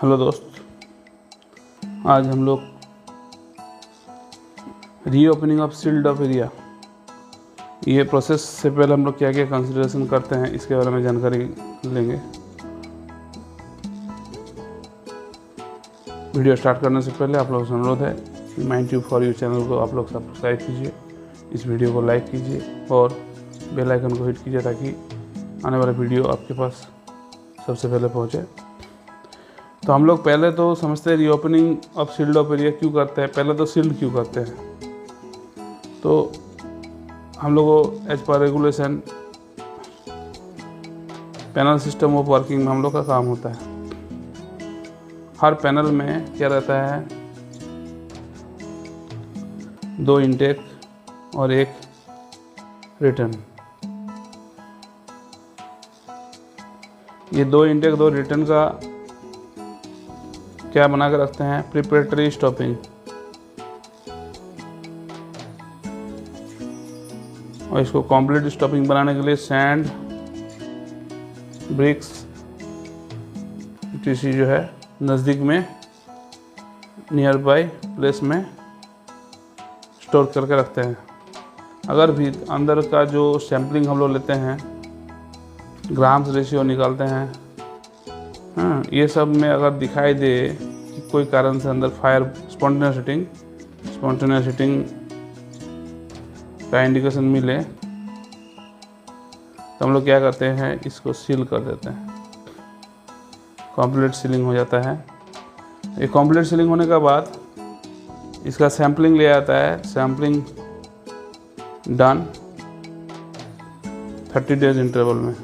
Hello दोस्त, आज हम लोग reopening of sealed off area, ये प्रोसेस से पहले हम लोग क्या क्या कंसिडरेशन करते हैं इसके बारे में जानकारी लेंगे। वीडियो स्टार्ट करने से पहले आप लोगों से अनुरोध है कि माइंडट्यूब फॉर यू चैनल को आप लोग सब्सक्राइब कीजिए, इस वीडियो को लाइक कीजिए और बेल आइकन को हिट कीजिए ताकि आने वाला वीडियो आपके पास सबसे पहले पहुंचे। तो हम लोग पहले तो समझते हैं reopening of sealed off area क्यों करते हैं। पहले तो सील्ड क्यों करते हैं, तो हम लोग को as per regulation panel system of working में हम लोग का काम होता है। हर पैनल में क्या रहता है, 2 इंटेक और 1 रिटर्न। ये 2 इंटेक 2 रिटर्न का क्या बना कर रखते हैं, प्रिपरेटरी स्टॉपिंग। और इसको कंप्लीट स्टॉपिंग बनाने के लिए सैंड, ब्रिक्स, टीसी जो है नज़दीक में नियर बाय प्लेस में स्टोर करके रखते हैं। अगर भी अंदर का जो सैम्पलिंग हम लोग लेते हैं, ग्राम्स रेशियो निकालते हैं, हाँ, ये सब में अगर दिखाई दे कि कोई कारण से अंदर फायर स्पॉन्टेनियस हीटिंग का इंडिकेशन मिले तो हम लोग क्या करते हैं, इसको सील कर देते हैं। कंप्लीट सीलिंग हो जाता है। ये कंप्लीट सीलिंग होने के बाद इसका सैम्पलिंग ले आता है। सैम्पलिंग डन 30 डेज इंटरवल में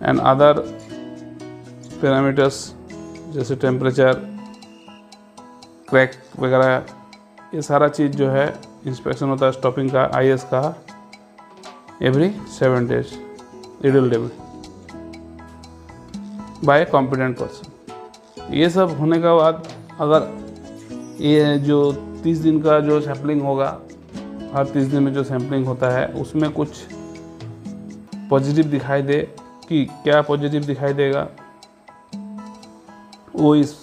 एंड अदर पैरामीटर्स जैसे टेम्परेचर, क्रैक वगैरह, ये सारा चीज़ जो है इंस्पेक्शन होता है स्टॉपिंग का, IS का, एवरी 7 डेज रिडीलेबल बाय कॉम्पिटेंट पर्सन। ये सब होने के बाद अगर ये जो 30 दिन का जो सैम्पलिंग होगा, हर 30 दिन में जो सैम्पलिंग होता है उसमें कुछ पॉजिटिव दिखाई दे, कि क्या पॉजिटिव दिखाई देगा वो इस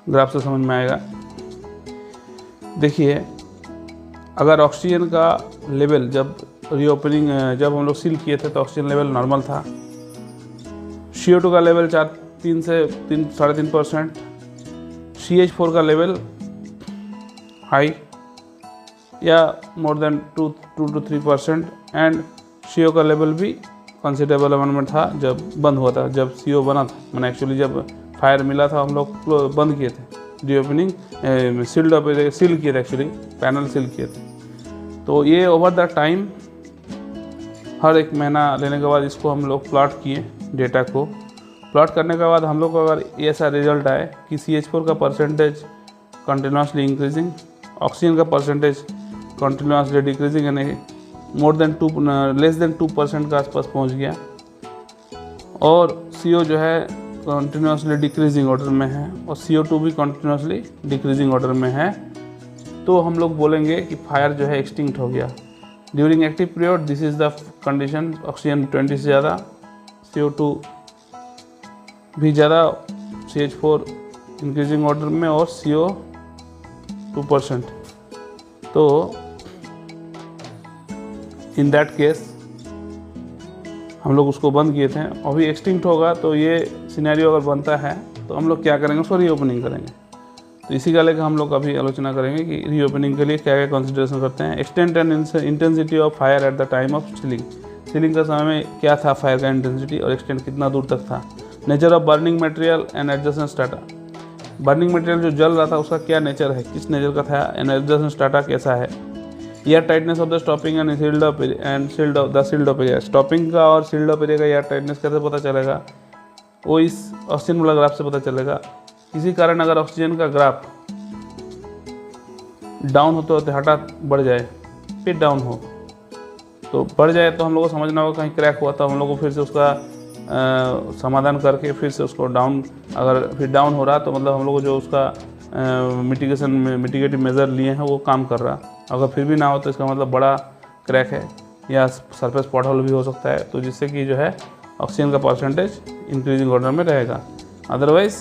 ग्राफ से समझ में आएगा। देखिए, अगर ऑक्सीजन का लेवल जब हम लोग सील किए थे तो ऑक्सीजन लेवल नॉर्मल था। CO2 का लेवल 3 से 3.5%, CH4 का लेवल हाई या more than 2 to 3% and CO का लेवल भी कंसिडरेबल अमाउंट था जब बंद हुआ था। जब CO बना था, मैंने एक्चुअली जब फायर मिला था हम लोग बंद किए थे रीओपनिंग, सील किए थे, एक्चुअली पैनल सील किए थे। तो ये ओवर द टाइम हर 1 महीना लेने के बाद इसको हम लोग प्लॉट किए। डेटा को प्लॉट करने के बाद हम लोग को अगर ऐसा रिजल्ट आए कि CH4 का परसेंटेज कंटिन्यूसली इंक्रीजिंग, ऑक्सीजन का परसेंटेज कंटिन्यूसली डिक्रीजिंग, यानी लेस देन 2% के आसपास पहुंच गया, और CO जो है कंटिन्यूसली डिक्रीजिंग ऑर्डर में है और CO2 भी कंटिन्यूसली डिक्रीजिंग ऑर्डर में है, तो हम लोग बोलेंगे कि फायर जो है एक्सटिंक्ट हो गया। During active period this is the condition, oxygen 20 से ज़्यादा, CO2 भी ज़्यादा, CH4 इंक्रीजिंग ऑर्डर में और CO 2%। तो इन दैट केस हम लोग उसको बंद किए थे। अभी एक्सटिंक्ट होगा तो ये सिनेरियो अगर बनता है तो हम लोग क्या करेंगे, उसको रीओपनिंग करेंगे। तो इसी का लेकर हम लोग अभी आलोचना करेंगे कि रीओपनिंग के लिए क्या क्या कंसिडरेशन करते हैं। Extent and intensity of fire at the time of ceiling. Ceiling का समय में क्या था फायर का इंटेंसिटी और एक्सटेंट कितना दूर तक था। Nature of burning material and adjacent strata. Burning material जो जल रहा था उसका क्या नेचर है, किस नेचर का था, एंड एडजस्टेंट स्टाटा कैसा है। Air tightness of the stopping and sealed off area. Stopping का और सील्ड ऑफ एरिया का एयर टाइटनेस कैसे पता चलेगा, वो इस ऑक्सीजन वाला ग्राफ से पता चलेगा। किसी कारण अगर ऑक्सीजन का ग्राफ डाउन होते होते हठात बढ़ जाए, फिर डाउन हो, तो बढ़ जाए तो हम लोग को समझना होगा कहीं क्रैक हुआ, तो हम लोग को फिर से उसका समाधान करके फिर से उसको डाउन, अगर फिर डाउन हो रहा तो मतलब हम लोग को जो उसका मिटिगेटिव मेज़र लिए हैं वो काम कर रहा। अगर फिर भी ना हो तो इसका मतलब बड़ा क्रैक है या सरफेस पॉट होल भी हो सकता है, तो जिससे कि जो है ऑक्सीजन का परसेंटेज इंक्रीजिंग ऑर्डर में रहेगा, अदरवाइज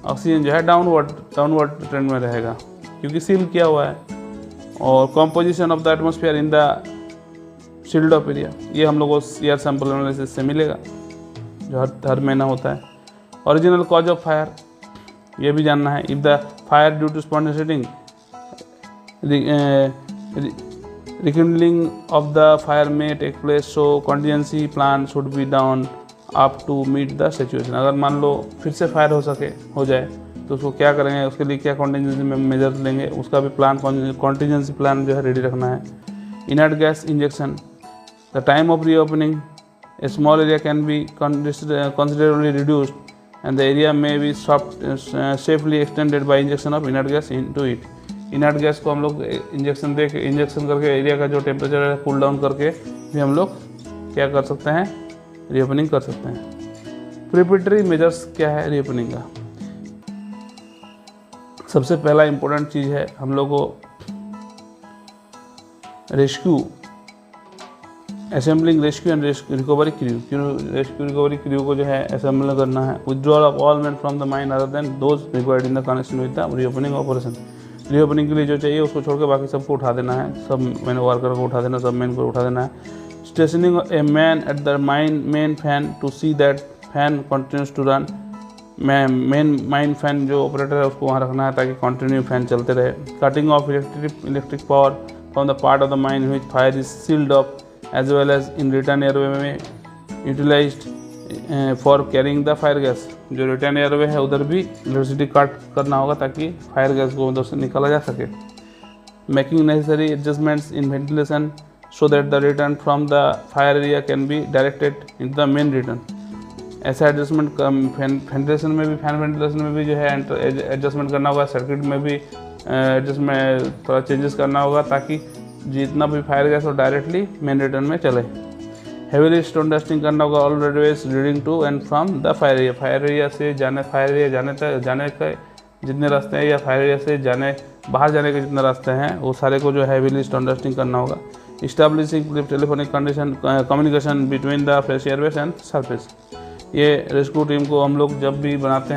ऑक्सीजन जो है डाउनवर्ड ट्रेंड में रहेगा क्योंकि सील किया हुआ है। और composition of the atmosphere in the shield of area, ये हम लोग को एयर सैंपल एनालिसिस से मिलेगा जो हर महीना होता है। ओरिजिनल कॉज ऑफ फायर, ये भी जानना है। If the fire due to spontaneous rekindling of the fire may take place, so contingency plan should be done up to meet the situation। अगर मान लो फिर से फायर हो जाए तो उसको क्या करेंगे, उसके लिए क्या कॉन्टीजेंसी मेजर लेंगे, उसका भी प्लान कॉन्टीजेंसी प्लान जो है रेडी रखना है। Inert gas injection, the time of reopening A small area can be considerably reduced and the area may be safely extended by injection of inert gas into it। Inert gas को हम लोग injection करके area का जो temperature है cool down करके भी हम लोग क्या कर सकते हैं, रीओपनिंग कर सकते हैं। प्रिपरेटरी मेजर्स क्या है रीओपनिंग का? सबसे पहला इम्पोर्टेंट चीज़ है हम लोग को assembling rescue and recovery crew को जो है असेंबल करना है। Withdrawal of all main from the mine other than those required in the connection with the reopening operation. Reopening के लिए जो चाहिए उसको छोड़ के बाकी सबको उठा देना है, सब मैन वर्कर को उठा देना, सब मैन को उठा देना है। Stationing a man at the main fan to see that fan continues to run. Mine fan जो ऑपरेटर है उसको वहाँ रखना है ताकि कंटिन्यू फैन चलते रहे। Cutting off electric power from the part of the mine which fire is sealed off as well as in return airway में utilised for carrying the fire gas. जो रिटर्न एयरवे है उधर भी electricity cut करना होगा ताकि fire gas को उधर से निकाला जा सके। Making necessary adjustments in ventilation so that the return from the fire area can be directed in the main return. ऐसा एडजस्टमेंट वेंटिलेशन में भी, फैन वेंटिलेशन में भी जो है एडजस्टमेंट करना होगा। सर्किट में भी एडजस्टमेंट थोड़ा चेंजेस करना होगा ताकि जितना भी फायर गैस हो डायरेक्टली मेन रिटर्न में चले। हेवीली स्टोन डस्टिंग करना होगा all roadways leading to and from the fire area. Fire area से जाने के जितने रास्ते हैं या फायर एरिया से बाहर जाने के जितने रास्ते हैं वो सारे को जो है हेवीली स्टोन डस्टिंग करना होगा। Establishing telephonic communication between the fresh Airways and surface. ये रेस्क्यू टीम को हम लोग जब भी बुलाते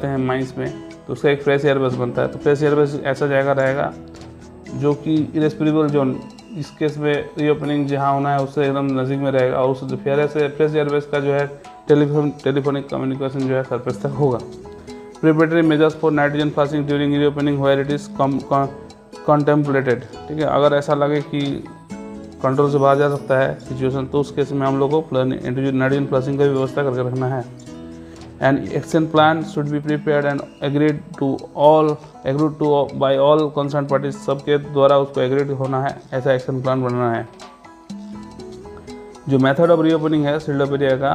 हैं माइंस में तो उसका एक फ्रेश एयरवेज बनता है। तो फ्रेश एयरवेज ऐसा जगह रहेगा जो कि इरेस्पिरेबल जोन, इस केस में रीओपनिंग जहाँ होना है उससे एकदम नज़दीक में रहेगा और उस फ्रेश एयरवेज का जो है टेलीफोनिक कम्युनिकेशन जो है सरफेस तक होगा। Preparatory measures for nitrogen fasting during reopening where it is contemplated. ठीक है, अगर ऐसा लगे कि कंट्रोल से बाहर जा सकता है सिचुएशन तो उस केस में हम लोग को नाइट्रोजन फ्लशिंग का भी व्यवस्था करके रखना है। And action plan should be prepared and agreed to by all concern parties. सबके द्वारा उसको एग्रीड होना है, ऐसा एक्शन प्लान बनाना है। जो मेथड ऑफ रीओपनिंग है शील्ड ऑफ एरिया का,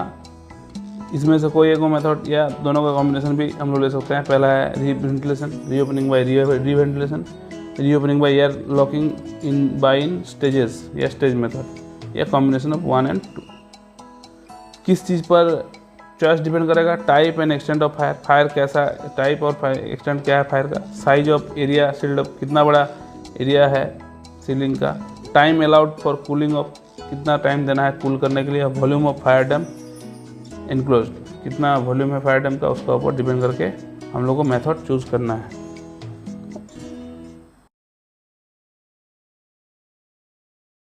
इसमें से कोई एक मेथड या दोनों का कॉम्बिनेशन भी हम लोग ले सकते हैं। पहला है reopening by reventilation, reopening by air locking in stages या स्टेज मेथड, या कॉम्बिनेशन ऑफ 1 and 2। किस चीज़ पर चॉइस डिपेंड करेगा? Type and extent of fire कैसा टाइप और एक्सटेंट क्या है फायर का। Size of area sealed off, कितना बड़ा एरिया है सीलिंग का। Time allowed for cooling off, कितना टाइम देना है कूल करने के लिए। Volume of fire damp enclose, कितना वॉल्यूम है फायर डैम का, उसका ऊपर डिपेंड करके हम लोग को मेथड चूज़ करना है।